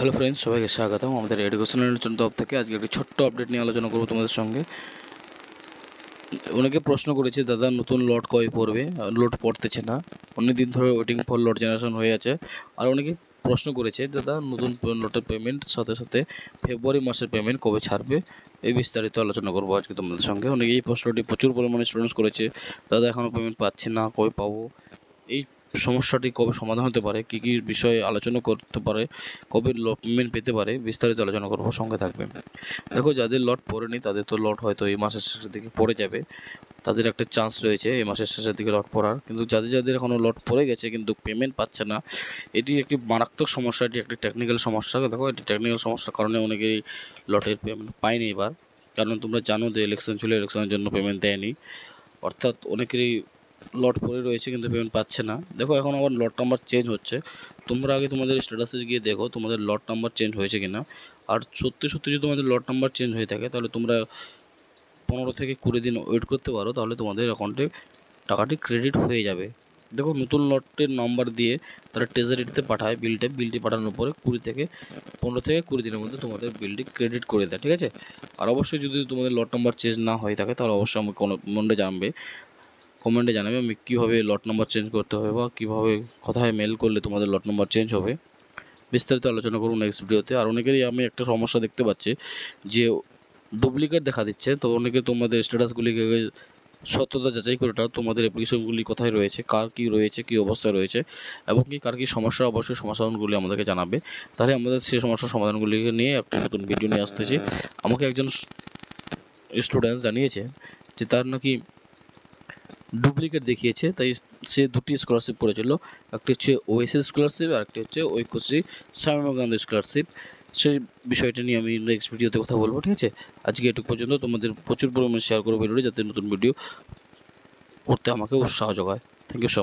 Hello friends, সবাইকে স্বাগতম আমাদের এডুকেশনাল তরফ থেকে। আজকে একটি ছোট্ট আপডেট নিয়ে আলোচনা করবো তোমাদের সঙ্গে। অনেকে প্রশ্ন করেছে, দাদা নতুন লট কবে পড়বে? লট পড়তেছে না, অনেক দিন ধরে ওয়েটিং ফর লট জেনারেশন হয়ে আছে। আর অনেকে প্রশ্ন করেছে, দাদা নতুন লটের পেমেন্ট সাথে সাথে ফেব্রুয়ারি মাসের পেমেন্ট কবে ছাড়বে? এই বিস্তারিত আলোচনা করবো আজকে তোমাদের সঙ্গে। অনেকে এই প্রশ্নটি প্রচুর পরিমাণে স্টুডেন্টস করেছে, দাদা এখনও পেমেন্ট পাচ্ছি না, কবে পাবো? এই সমস্যাটি কবে সমাধান হতে পারে, কী কী বিষয়ে আলোচনা করতে পারে, কবে পেমেন্ট পেতে পারে, বিস্তারিত আলোচনা করবো, সঙ্গে থাকবে। দেখো, যাদের লট পড়েনি তাদের তো লট হয়তো এই মাসের শেষের দিকে পড়ে যাবে, তাদের একটা চান্স রয়েছে এই মাসের শেষের দিকে লট পড়ার। কিন্তু যাদের এখনও লট পড়ে গেছে কিন্তু পেমেন্ট পাচ্ছে না, এটি একটি মারাত্মক সমস্যা, এটি একটি টেকনিক্যাল সমস্যা। দেখো, এটি টেকনিক্যাল সমস্যার কারণে অনেকেই লটের পেমেন্ট পায়নি এবার। কারণ তোমরা জানো যে ইলেকশন ছিল, ইলেকশনের জন্য পেমেন্ট দেয়নি, অর্থাৎ অনেকেরই লট পড়ে রয়েছে কিন্তু পেমেন্ট পাচ্ছে না। দেখো, এখন আবার লট নাম্বার চেঞ্জ হচ্ছে। তোমরা আগে তোমাদের স্ট্যাটাসে গিয়ে দেখো তোমাদের লট নাম্বার চেঞ্জ হয়েছে কিনা। আর সত্যি যদি তোমাদের লট নাম্বার চেঞ্জ হয়ে থাকে তাহলে তোমরা 15 থেকে 20 দিন ওয়েট করতে পারো, তাহলে তোমাদের অ্যাকাউন্টে টাকাটি ক্রেডিট হয়ে যাবে। দেখো, নতুন লটের নাম্বার দিয়ে তারা ট্রেজারিতে পাঠায় বিলটি পাঠানোর পরে 15 থেকে 20 দিনের মধ্যে তোমাদের বিলটি ক্রেডিট করে দেয়, ঠিক আছে? আর অবশ্যই যদি তোমাদের লট নাম্বার চেঞ্জ না হয়ে থাকে তাহলে অবশ্যই আমাকে কমেন্টে জানাবে আমি কীভাবে লট নাম্বার চেঞ্জ করতে হবে বা কীভাবে কোথায় মেল করলে তোমাদের লট নাম্বার চেঞ্জ হবে। বিস্তারিত আলোচনা করুন নেক্সট ভিডিওতে। আর অনেকেরই আমি একটা সমস্যা দেখতে পাচ্ছি যে ডুপ্লিকেট দেখা দিচ্ছে, তো অনেকে তোমাদের স্ট্যাটাসগুলিকে সত্যতা যাচাই করে নাও, তোমাদের অ্যাপ্লিকেশনগুলি কোথায় রয়েছে, কার কী রয়েছে, কী অবস্থায় রয়েছে এবং কি কার কী সমস্যা, অবশ্যই সমাধানগুলি আমাদেরকে জানাবে। তাহলে আমাদের সেই সমস্যার সমাধানগুলিকে নিয়ে একটা নতুন ভিডিও নিয়ে আসতেছি। আমাকে একজন স্টুডেন্ট জানিয়েছে যে তার নাকি ডুপ্লিকেট দেখিয়েছে, তাই সে দুটি স্কলারশিপ পড়েছিল। একটি হচ্ছে ওএসএস স্কলারশিপ আর একটি হচ্ছে ঐক্যশ্রী শ্যামা গান্ধী স্কলারশিপ। সেই বিষয়টা নিয়ে আমি নেক্সট ভিডিওতে কথা বলবো, ঠিক আছে? আজকে এটুকু পর্যন্ত। তোমাদের প্রচুর পরিমাণে শেয়ার করবো ভিডিওটি, যাতে নতুন ভিডিও করতে আমাকে উৎসাহ যোগায়। Thank you so much.